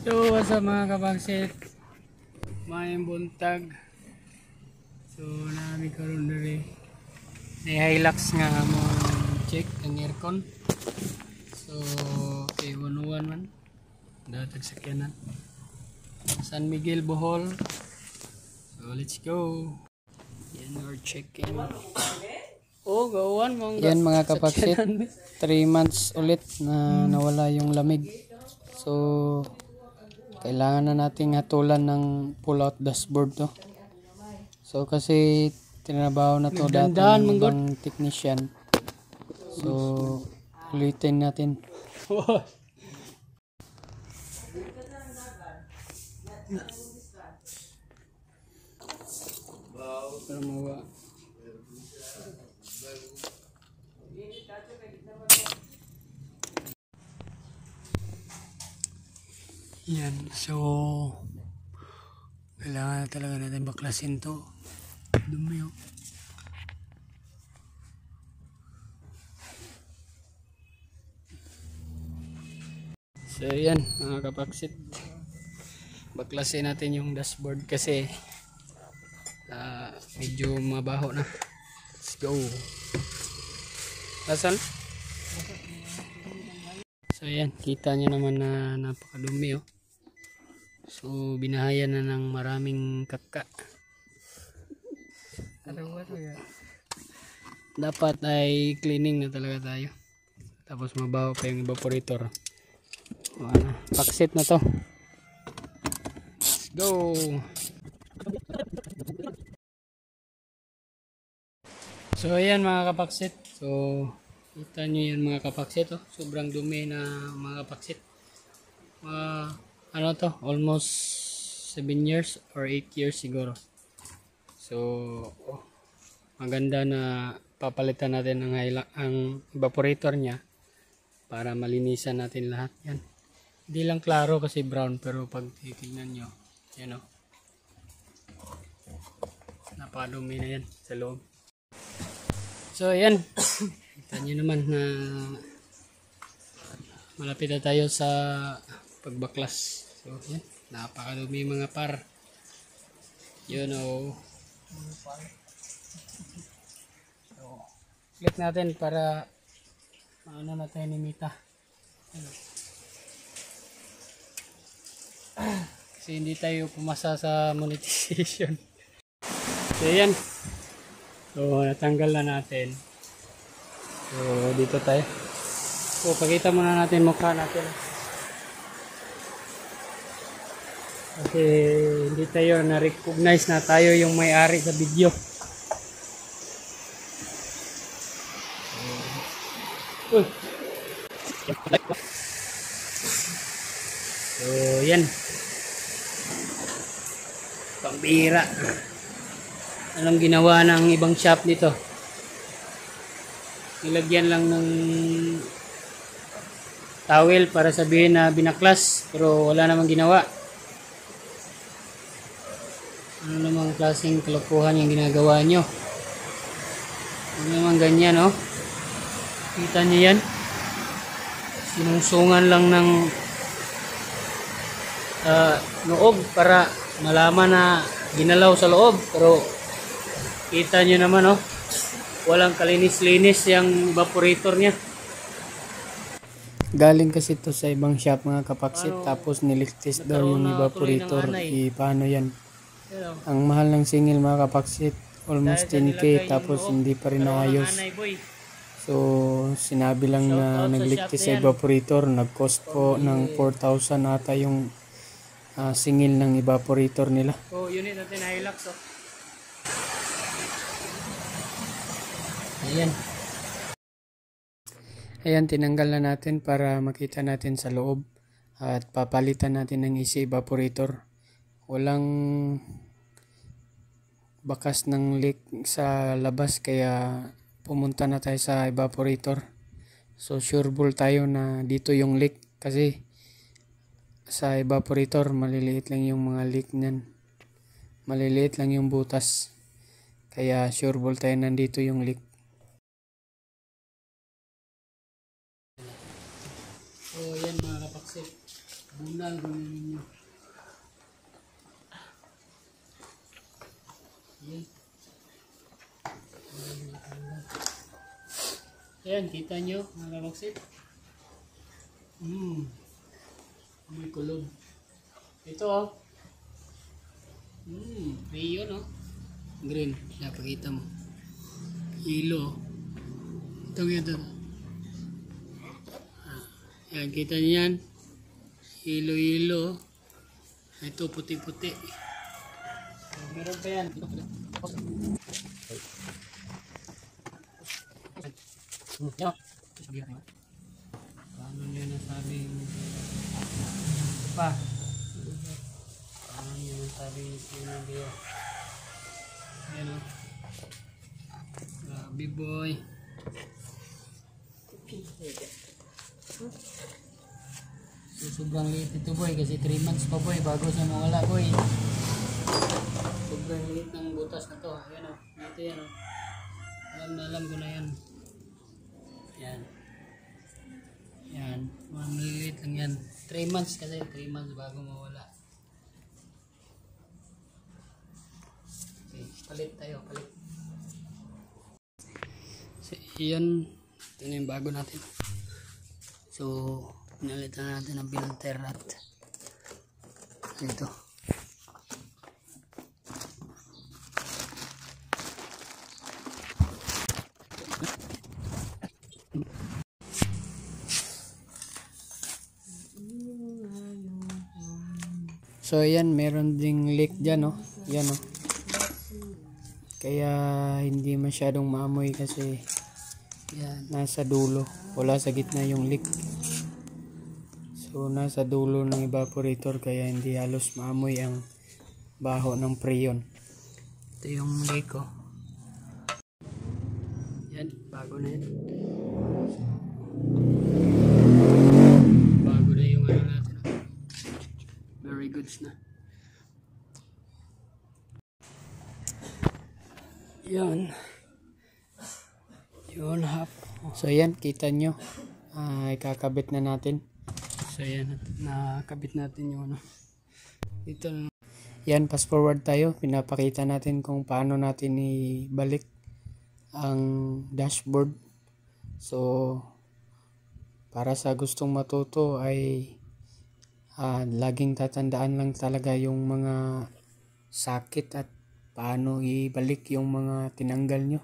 So, what's up mga kapagsit? Mayang buntag. So, namin karon diri. May Hilux nga mo check ang aircon. So, okay, 101 man. Datag sakyanan. San Miguel, Bohol. So, let's go. Yan our check-in. Oh, gawan mong yan mga kapagsit. 3 months ulit na nawala yung lamig. So, kailangan na nating hatulan ng pull-out dashboard to. So, kasi tinabaho na to dati ng ibang technician. So, ulitin natin. Yan, so kailangan na talaga natin baklasin to. Dumi oh. So yan mga kapaksit, baklasin natin yung dashboard kasi medyo mabaho na. Let's go. Asan? So yan, kita nyo naman na napakadumi oh. So binahayan na ng maraming kaka. Dapat ay cleaning na talaga tayo. Tapos mabaho pa yung evaporator. Paksit na to. Let's go. So ayan mga kapaksit. So kita nyo yan mga kapaksit oh. Sobrang dumi na mga kapaksit. Ano to? Almost 7 years or 8 years siguro. So maganda na papalitan natin ang evaporator niya para malinisan natin lahat yan. Hindi lang klaro kasi brown, pero pag titignan nyo, yan o, napadumi na yan sa loob. So yan, kita nyo naman na malapit na tayo sa pagbaklas. So yan, napakadumi mga par. Yun o. So, click natin para maano na tayo ni Mita. Kasi hindi tayo pumasa sa monetization. So yan. So natanggal na natin. So dito tayo. So pakita muna natin mukha natin. Kasi hindi tayo na-recognize na tayo yung may-ari sa video. So yan. Pambira. Anong ginawa ng ibang shop nito? Nilagyan lang ng towel para sabihin na binaklas, pero wala namang ginawa. Ano namang klaseng kalokohan yung ginagawa nyo? Ano namang ganyan, oh? Kita nyo yan? Sinungsungan lang ng loob para malaman na ginalaw sa loob. Pero kita nyo naman, oh, walang kalinis-linis yung evaporator niya. Galing kasi to sa ibang shop mga kapaksit, tapos niligtis daw yung evaporator. Paano yan? Ang mahal ng singil mga kapaksit, almost 10k, tapos hindi pa rin naayos. So sinabi lang na nagligtis sa evaporator, nag-cost po ng 4,000 ata yung singil ng evaporator nila. So unit natin Hilux oh. Ayan. Ayan, tinanggal na natin para makita natin sa loob at papalitan natin ng AC evaporator. Walang bakas ng leak sa labas kaya pumunta na tayo sa evaporator. So sure ball tayo na dito yung leak kasi sa evaporator maliliit lang yung mga leak niyan. Maliliit lang yung butas. Kaya sure ball tayo nandito yung leak. So yan mga kapaksit. Tingnan ko ninyo. Yan. Ayan, kita nyo mga kabaksit. May kulog. Ito oh. Rio no. Green. Napakita mo. Hilo. Ito. Ayan, kita nyo yan. Hilo. Ito puti-puti. So, meron pa yan. Paano nyo nasabing pa? Paano nyo nasabing sinabing ayan o. Grabe boy. So, sobrang liit ito boy kasi 3 months pa boy bago siya mawala boy. Sobrang liit ng butas na to. Ayan o. Dito yan o. Alam ko na yan. Yan. Mga maliliit lang yan. 3 months kasi. 3 months bago mawala. Okay. Palit tayo. So, yan. Ito na yung bago natin. So, pinalitan natin ang filter at ito. So ayan, meron ding leak dyan no. Yan no. Kaya hindi masyadong maamoy kasi yan, nasa dulo. Wala sa gitna yung leak. So nasa dulo ng evaporator kaya hindi halos maamoy ang baho ng Freon. Ito yung leak oh. Yan, bago na yan. Bago na yung ano natin. Very goods na. Yan. Yun half. So yan, kita nyo. Ikakabit na natin. So yan, nakabit natin yung ano. Ito na. Yan, fast forward tayo. Pinapakita natin kung paano natin ibalik ang dashboard. So, para sa gustong matuto ay laging tatandaan lang talaga yung mga sakit at paano ibalik yung mga tinanggal nyo.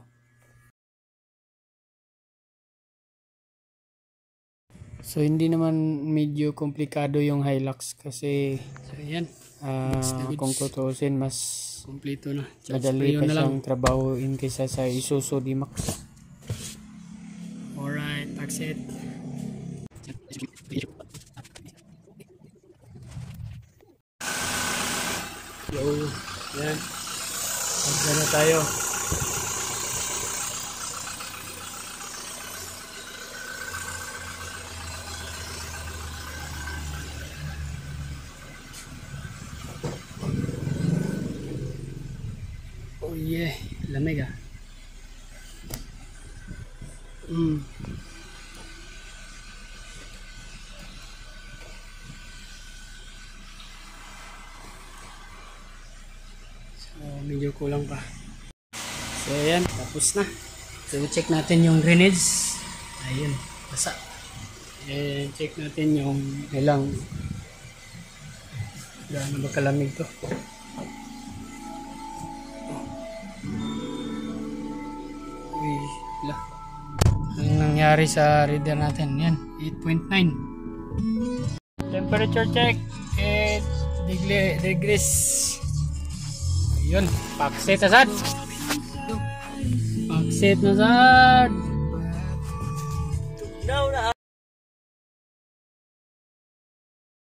So hindi naman medyo komplikado yung Hilux kasi so, yan. Kung tutuusin mas kompleto na. Madali pa siyang trabahoin kaysa sa Isuzu D-Max. Alright, that's it. Yo, yan. Magdala na tayo. Oh yeah, lamig ah. Medyo kulang pa. So ayan, tapos na. So check natin yung drainage. Ayun, basa. And check natin yung ilang gaano ba kalamig to. Uy, la. Ang nangyari sa reader natin, yan, 8.9. Temperature check, 8 degrees. Yun, pakset na sad. Pakset na sad.